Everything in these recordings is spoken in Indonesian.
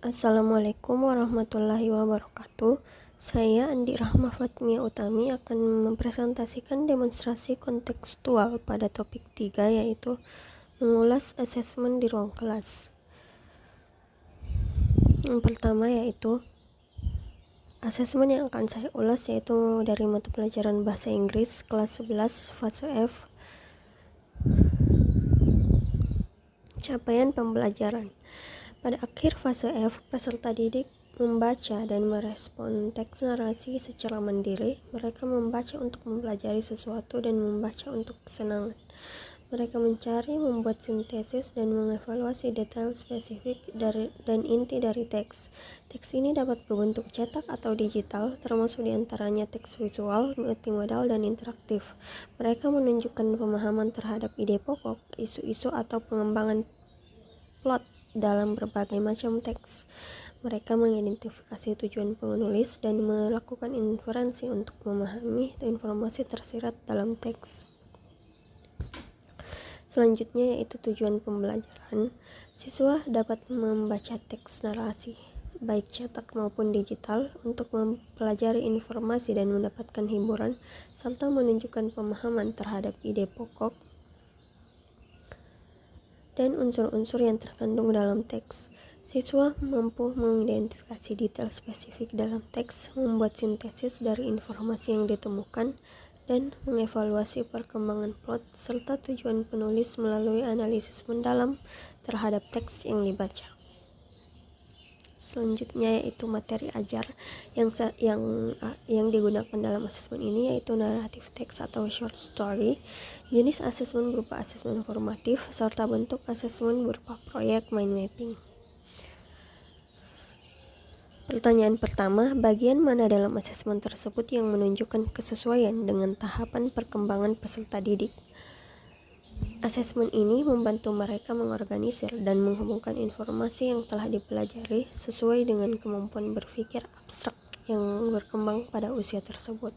Assalamualaikum warahmatullahi wabarakatuh. Saya Andi Rahma Fatmia Utami akan mempresentasikan demonstrasi kontekstual pada topik 3, yaitu mengulas asesmen di ruang kelas. Yang pertama yaitu asesmen yang akan saya ulas yaitu dari mata pelajaran bahasa Inggris kelas 11 fase F, capaian pembelajaran. Pada akhir fase F, peserta didik membaca dan merespon teks narasi secara mandiri. Mereka membaca untuk mempelajari sesuatu dan membaca untuk kesenangan. Mereka mencari, membuat sintesis, dan mengevaluasi detail spesifik dan inti dari teks. Teks ini dapat berbentuk cetak atau digital, termasuk diantaranya teks visual, multimodal, dan interaktif. Mereka menunjukkan pemahaman terhadap ide pokok, isu-isu, atau pengembangan plot dalam berbagai macam teks. Mereka mengidentifikasi tujuan penulis dan melakukan inferensi untuk memahami informasi tersirat dalam teks. Selanjutnya yaitu tujuan pembelajaran. Siswa dapat membaca teks narasi, baik cetak maupun digital, untuk mempelajari informasi dan mendapatkan hiburan, serta menunjukkan pemahaman terhadap ide pokok dan unsur-unsur yang terkandung dalam teks. Siswa mampu mengidentifikasi detail spesifik dalam teks, membuat sintesis dari informasi yang ditemukan, dan mengevaluasi perkembangan plot serta tujuan penulis melalui analisis mendalam terhadap teks yang dibaca. Selanjutnya yaitu materi ajar yang digunakan dalam asesmen ini yaitu naratif teks atau short story. Jenis asesmen berupa asesmen formatif serta bentuk asesmen berupa proyek mind mapping. Pertanyaan pertama, bagian mana dalam asesmen tersebut yang menunjukkan kesesuaian dengan tahapan perkembangan peserta didik? Asesmen ini membantu mereka mengorganisir dan menghubungkan informasi yang telah dipelajari sesuai dengan kemampuan berpikir abstrak yang berkembang pada usia tersebut.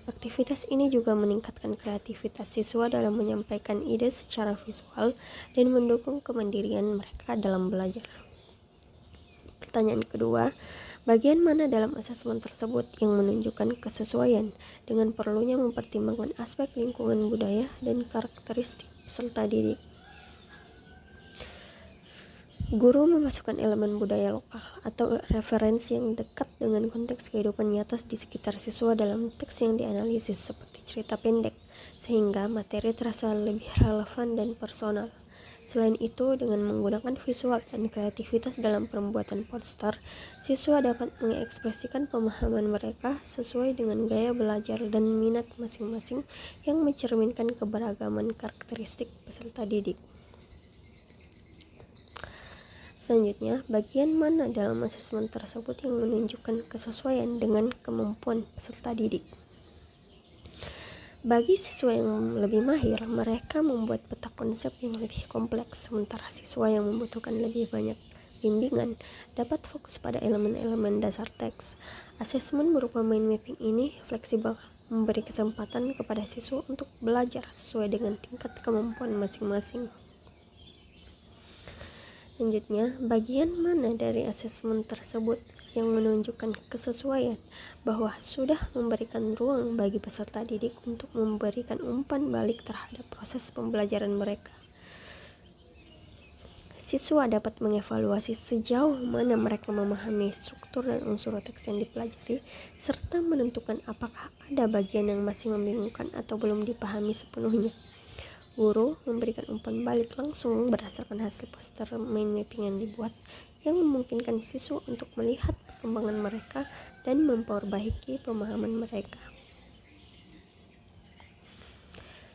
Aktivitas ini juga meningkatkan kreativitas siswa dalam menyampaikan ide secara visual dan mendukung kemandirian mereka dalam belajar. Pertanyaan kedua, bagian mana dalam asesmen tersebut yang menunjukkan kesesuaian dengan perlunya mempertimbangkan aspek lingkungan budaya dan karakteristik peserta didik? Guru memasukkan elemen budaya lokal atau referensi yang dekat dengan konteks kehidupan nyata di sekitar siswa dalam teks yang dianalisis seperti cerita pendek, sehingga materi terasa lebih relevan dan personal. Selain itu, dengan menggunakan visual dan kreativitas dalam pembuatan poster, siswa dapat mengekspresikan pemahaman mereka sesuai dengan gaya belajar dan minat masing-masing yang mencerminkan keberagaman karakteristik peserta didik. Selanjutnya, bagian mana dalam asesmen tersebut yang menunjukkan kesesuaian dengan kemampuan peserta didik? Bagi siswa yang lebih mahir, mereka membuat peta konsep yang lebih kompleks, sementara siswa yang membutuhkan lebih banyak bimbingan dapat fokus pada elemen-elemen dasar teks. Asesmen berupa mind mapping ini fleksibel, memberi kesempatan kepada siswa untuk belajar sesuai dengan tingkat kemampuan masing-masing. Selanjutnya, bagian mana dari asesmen tersebut yang menunjukkan kesesuaian bahwa sudah memberikan ruang bagi peserta didik untuk memberikan umpan balik terhadap proses pembelajaran mereka? Siswa dapat mengevaluasi sejauh mana mereka memahami struktur dan unsur teks yang dipelajari, serta menentukan apakah ada bagian yang masih membingungkan atau belum dipahami sepenuhnya. Guru memberikan umpan balik langsung berdasarkan hasil poster mind mapping yang dibuat, yang memungkinkan siswa untuk melihat perkembangan mereka dan memperbaiki pemahaman mereka.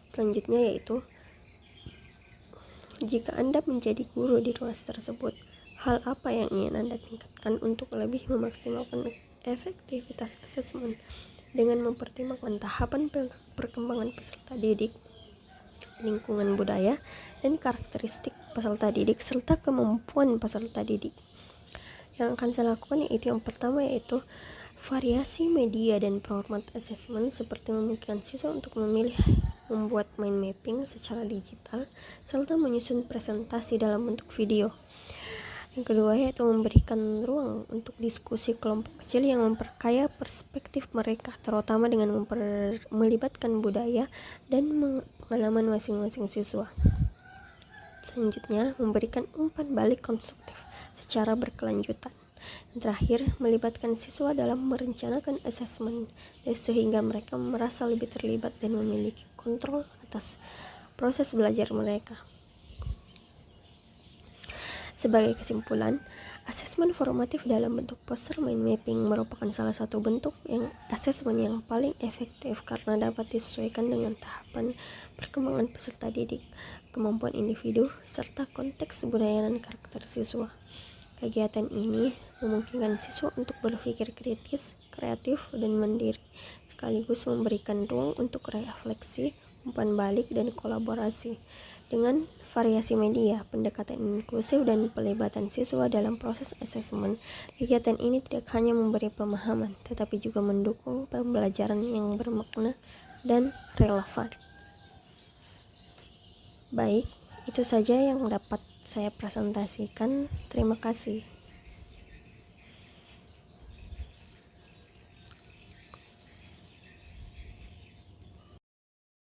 Selanjutnya yaitu, jika Anda menjadi guru di kelas tersebut, hal apa yang ingin Anda tingkatkan untuk lebih memaksimalkan efektivitas asesmen dengan mempertimbangkan tahapan perkembangan peserta didik, lingkungan budaya, dan karakteristik peserta didik serta kemampuan peserta didik? Yang akan saya lakukan yaitu yang pertama yaitu variasi media dan format asesmen, seperti memungkinkan siswa untuk memilih membuat mind mapping secara digital serta menyusun presentasi dalam bentuk video. Yang kedua yaitu memberikan ruang untuk diskusi kelompok kecil yang memperkaya perspektif mereka, terutama dengan melibatkan budaya dan pengalaman masing-masing siswa. Selanjutnya, memberikan umpan balik konstruktif secara berkelanjutan. Yang terakhir, melibatkan siswa dalam merencanakan asesmen sehingga mereka merasa lebih terlibat dan memiliki kontrol atas proses belajar mereka. Sebagai kesimpulan, asesmen formatif dalam bentuk poster mind mapping merupakan salah satu bentuk asesmen yang paling efektif karena dapat disesuaikan dengan tahapan perkembangan peserta didik, kemampuan individu, serta konteks budaya dan karakter siswa. Kegiatan ini memungkinkan siswa untuk berpikir kritis, kreatif, dan mandiri, sekaligus memberikan ruang untuk refleksi, umpan balik, dan kolaborasi. Dengan variasi media, pendekatan inklusif, dan pelibatan siswa dalam proses asesmen, kegiatan ini tidak hanya memberi pemahaman, tetapi juga mendukung pembelajaran yang bermakna dan relevan. Baik, itu saja yang dapat saya presentasikan. Terima kasih.